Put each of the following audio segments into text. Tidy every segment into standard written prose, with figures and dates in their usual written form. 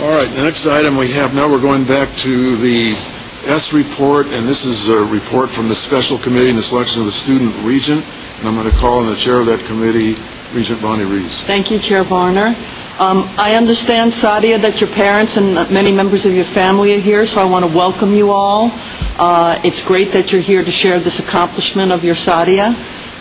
All right, the next item we have now, we're going back to the S report, and this is a report from the Special Committee in the selection of the Student Regent, and I'm going to call on the chair of that committee, Regent Bonnie Rees. Thank you, Chair Varner. I understand, Sadia, that your parents and many members of your family are here, so I want to welcome you all. It's great that you're here to share this accomplishment of your Sadia.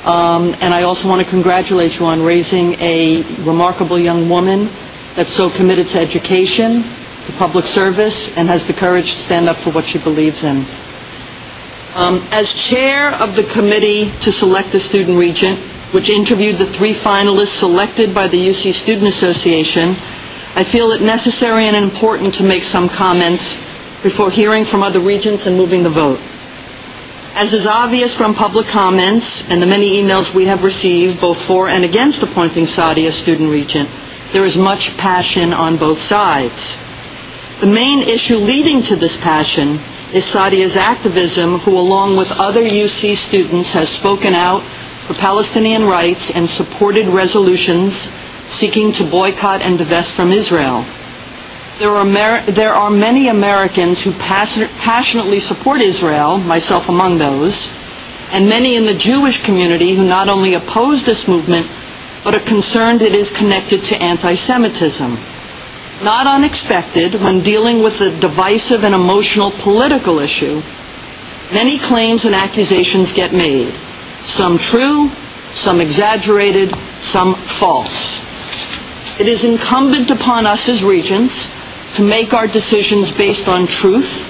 And I also want to congratulate you on raising a remarkable young woman that's so committed to education, to public service, and has the courage to stand up for what she believes in. As chair of the committee to select the Student Regent, which interviewed the 3 finalists selected by the UC Student Association, I feel it necessary and important to make some comments before hearing from other regents and moving the vote. As is obvious from public comments and the many emails we have received both for and against appointing Sadia Student Regent, there is much passion on both sides. The main issue leading to this passion is Sadia's activism, who along with other UC students has spoken out for Palestinian rights and supported resolutions seeking to boycott and divest from Israel. There are many Americans who passionately support Israel, myself among those, and many in the Jewish community who not only oppose this movement, but are concerned it is connected to anti-Semitism. Not unexpected, when dealing with a divisive and emotional political issue, many claims and accusations get made. Some true, some exaggerated, some false. It is incumbent upon us as regents to make our decisions based on truth,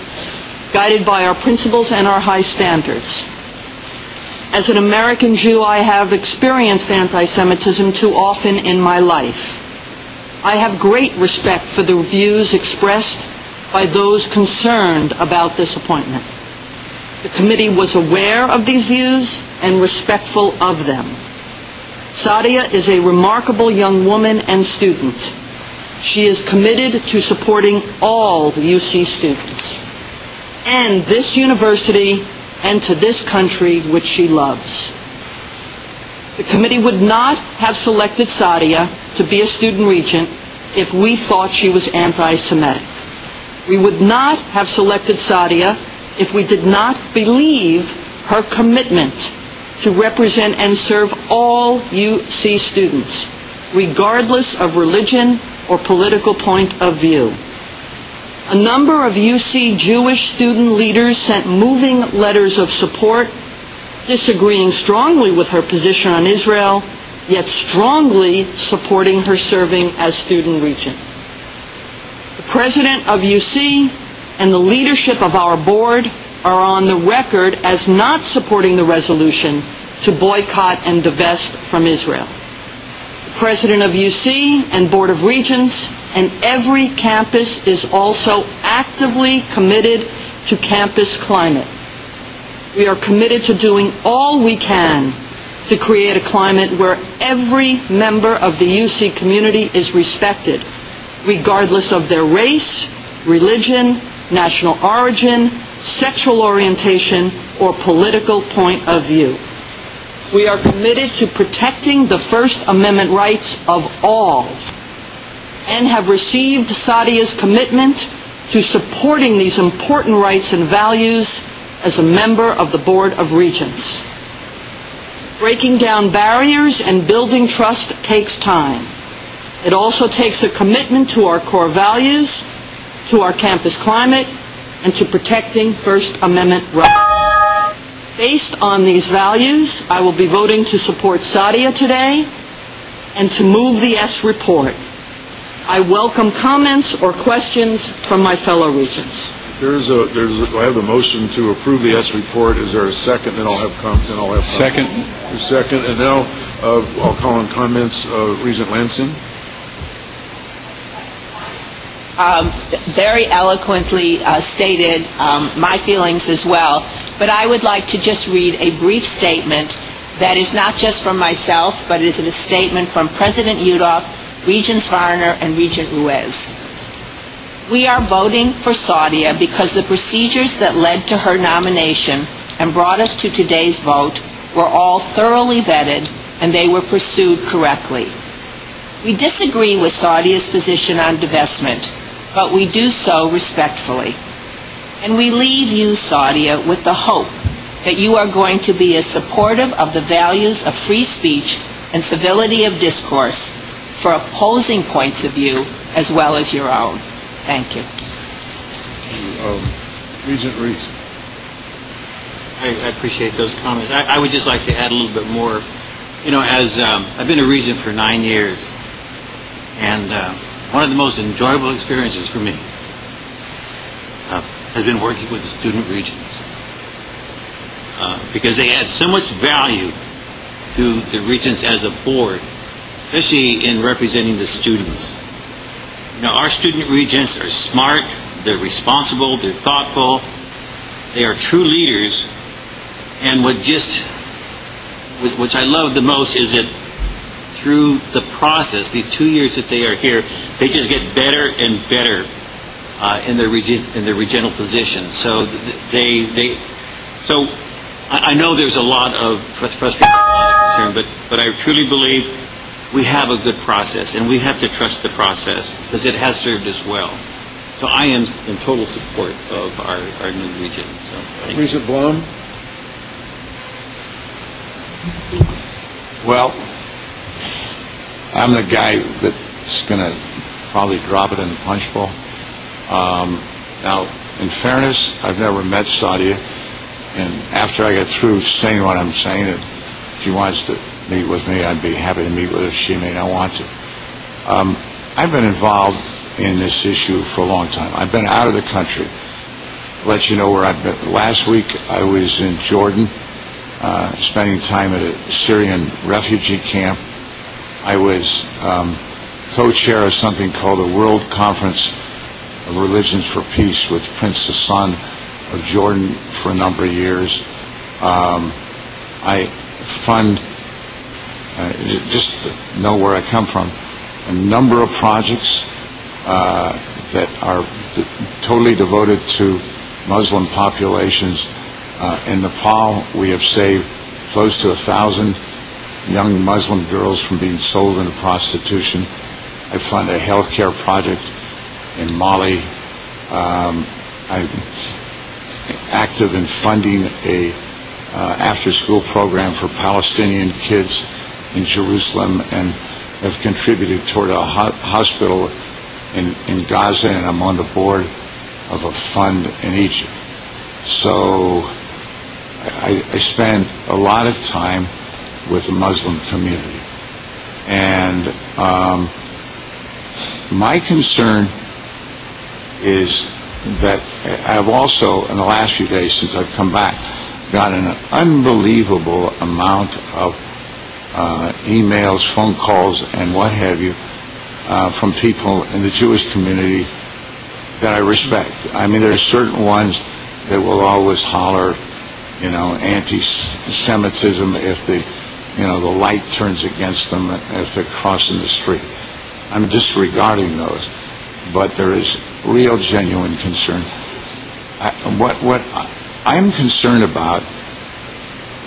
guided by our principles and our high standards. As an American Jew, I have experienced anti-Semitism too often in my life. I have great respect for the views expressed by those concerned about this appointment. The committee was aware of these views and respectful of them. Sadia is a remarkable young woman and student. She is committed to supporting all UC students and this university and to this country which she loves. The committee would not have selected Sadia to be a student regent if we thought she was anti-Semitic. We would not have selected Sadia if we did not believe her commitment to represent and serve all UC students, regardless of religion or political point of view. A number of UC Jewish student leaders sent moving letters of support, disagreeing strongly with her position on Israel, yet strongly supporting her serving as student regent. The president of UC and the leadership of our board are on the record as not supporting the resolution to boycott and divest from Israel. The president of UC and Board of Regents and every campus is also actively committed to campus climate. We are committed to doing all we can to create a climate where every member of the UC community is respected, regardless of their race, religion, national origin, sexual orientation, or political point of view. We are committed to protecting the First Amendment rights of all and have received Sadia's commitment to supporting these important rights and values as a member of the Board of Regents. Breaking down barriers and building trust takes time. It also takes a commitment to our core values, to our campus climate, and to protecting First Amendment rights. Based on these values, I will be voting to support Sadia today and to move the S report. I welcome comments or questions from my fellow regents. I have the motion to approve the S report. Is there a second? Then I'll have comments. Second. Second, and now I'll call on comments. Regent Lansing. Very eloquently stated my feelings as well, but I would like to just read a brief statement that is not just from myself, but is a statement from President Yudof, Regents Varner, and Regent Ruiz. We are voting for Sadia because the procedures that led to her nomination and brought us to today's vote were all thoroughly vetted and they were pursued correctly. We disagree with Sadia's position on divestment, but we do so respectfully. And we leave you, Sadia, with the hope that you are going to be as supportive of the values of free speech and civility of discourse for opposing points of view as well as your own. Thank you. Regent Reese. I appreciate those comments. I would just like to add a little bit more. You know, as I've been a regent for 9 years, and one of the most enjoyable experiences for me has been working with the student regents, because they add so much value to the regents as a board, especially in representing the students. You know, our student regents are smart, they're responsible, they're thoughtful, they are true leaders, and which I love the most is that through the process, these 2 years that they are here, they just get better and better in their regental position. So I know there's a lot of frustration, a lot of concern, but I truly believe we have a good process, and we have to trust the process because it has served us well. So I am in total support of our new regent. So, Regent Blum? Well, I'm the guy that's going to probably drop it in the punch bowl. Now, in fairness, I've never met Sadia, and after I get through saying what I'm saying, if she wants to meet with me, I'd be happy to meet with her. She may not want to. I've been involved in this issue for a long time. I've been out of the country. I'll let you know where I've been. Last week, I was in Jordan, spending time at a Syrian refugee camp. I was co-chair of something called the World Conference of Religions for Peace with Prince Hassan of Jordan for a number of years. I fund, just to know where I come from, a number of projects that are totally devoted to Muslim populations. In Nepal, we have saved close to 1,000 young Muslim girls from being sold into prostitution. I fund a healthcare project in Mali. I'm active in funding a after-school program for Palestinian kids in Jerusalem, and have contributed toward a hospital in Gaza, and I'm on the board of a fund in Egypt. So I spend a lot of time with the Muslim community. And my concern is that I've also, in the last few days since I've come back, gotten an unbelievable amount of emails, phone calls, and what have you, from people in the Jewish community that I respect. I mean, there are certain ones that will always holler, you know, anti-Semitism if the light turns against them if they're crossing the street. I'm disregarding those, but there is real, genuine concern. What I'm concerned about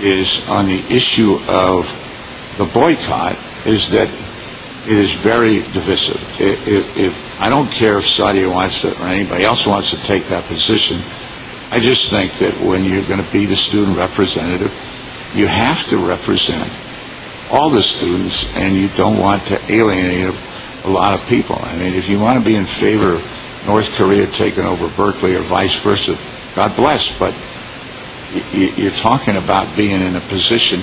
is on the issue of the boycott is that it is very divisive. If I don't care if Sadia wants to or anybody else wants to take that position, I just think that when you're going to be the student representative, you have to represent all the students, and you don't want to alienate a lot of people. I mean, if you want to be in favor of North Korea taking over Berkeley or vice versa, God bless, but you're talking about being in a position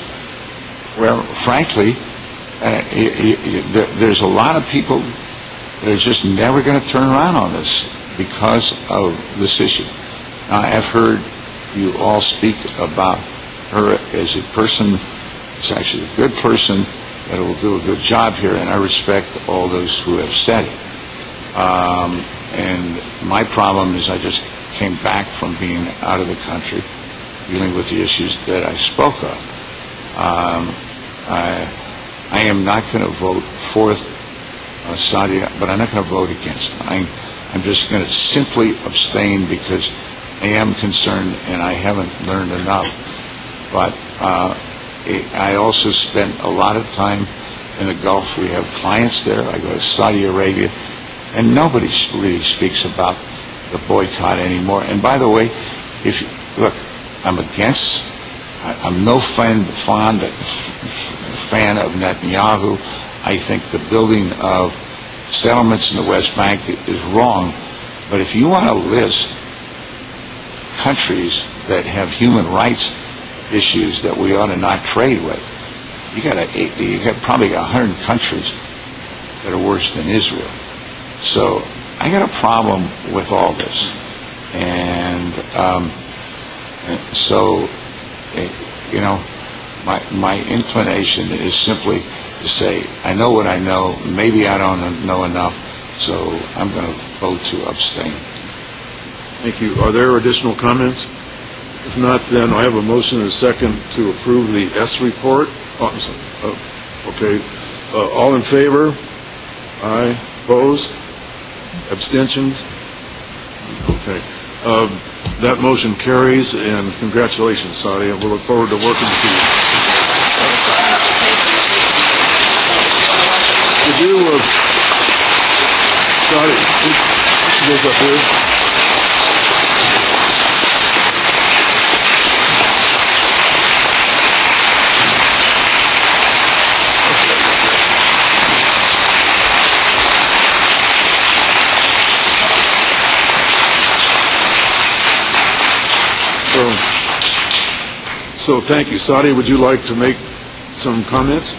where, frankly, there's a lot of people that are just never going to turn around on this because of this issue. Now, I've heard you all speak about her as a person that's actually a good person that will do a good job here, and I respect all those who have said it. And my problem is I just came back from being out of the country, dealing with the issues that I spoke of. I am not going to vote for Sadia, but I'm not going to vote against her. I'm just going to simply abstain because I am concerned and I haven't learned enough. But I also spent a lot of time in the Gulf. We have clients there. I go to Saudi Arabia, and nobody really speaks about the boycott anymore. And by the way, look, I'm no fan of Netanyahu. I think the building of settlements in the West Bank is wrong. But if you want to list countries that have human rights issues that we ought to not trade with, you got probably 100 countries that are worse than Israel. So I got a problem with all this, and so you know, my inclination is simply to say, I know what I know. Maybe I don't know enough, so I'm going to vote to abstain. Thank you. Are there additional comments? If not, then I have a motion and a second to approve the S report. Oh, I'm sorry. Okay. All in favor? Aye. Opposed? Abstentions? Okay. That motion carries, and congratulations, Sadia. We'll look forward to working with you. Would you, Sadia, she goes up here. So thank you. Sadia, would you like to make some comments?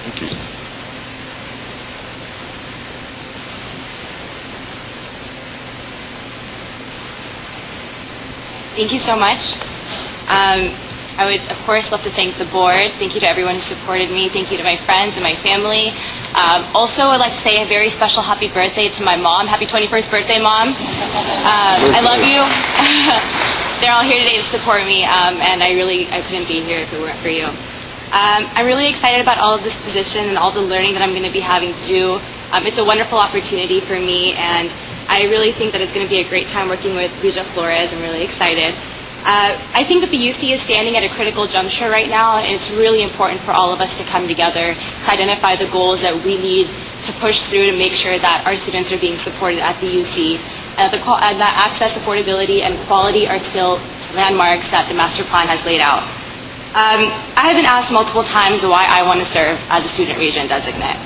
Thank you. Thank you so much. I would, of course, love to thank the board. Thank you to everyone who supported me. Thank you to my friends and my family. Also, I'd like to say a very special happy birthday to my mom. Happy 21st birthday, Mom. I love you. They're all here today to support me, and I couldn't be here if it weren't for you. I'm really excited about all of this position and all the learning that I'm going to be having to do. It's a wonderful opportunity for me, and I really think that it's going to be a great time working with Regent Flores. I'm really excited. I think that the UC is standing at a critical juncture right now, and it's really important for all of us to come together to identify the goals that we need to push through to make sure that our students are being supported at the UC. That access, affordability, and quality are still landmarks that the master plan has laid out. I have been asked multiple times why I want to serve as a student regent designate.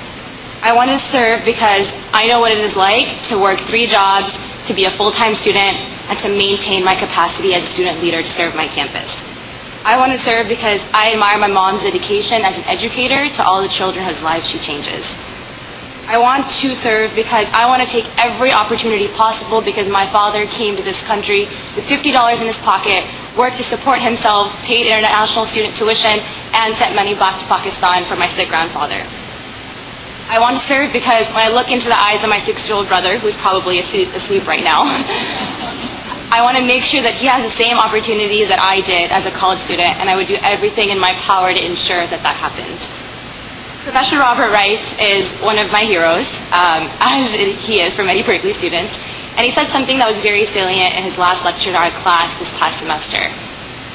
I want to serve because I know what it is like to work 3 jobs, to be a full-time student, and to maintain my capacity as a student leader to serve my campus. I want to serve because I admire my mom's dedication as an educator to all the children whose lives she changes. I want to serve because I want to take every opportunity possible because my father came to this country with $50 in his pocket, worked to support himself, paid international student tuition, and sent money back to Pakistan for my sick grandfather. I want to serve because when I look into the eyes of my 6-year-old brother, who's probably asleep right now, I want to make sure that he has the same opportunities that I did as a college student, and I would do everything in my power to ensure that that happens. Professor Robert Wright is one of my heroes, as he is for many Berkeley students, and he said something that was very salient in his last lecture in our class this past semester.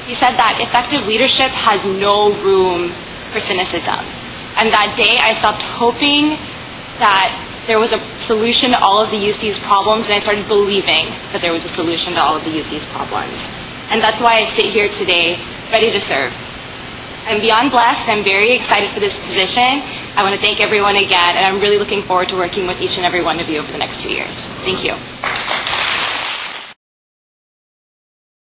He said that effective leadership has no room for cynicism. And that day I stopped hoping that there was a solution to all of the UC's problems, and I started believing that there was a solution to all of the UC's problems. And that's why I sit here today, ready to serve. I'm beyond blessed. I'm very excited for this position. I want to thank everyone again, and I'm really looking forward to working with each and every one of you over the next 2 years. Thank you.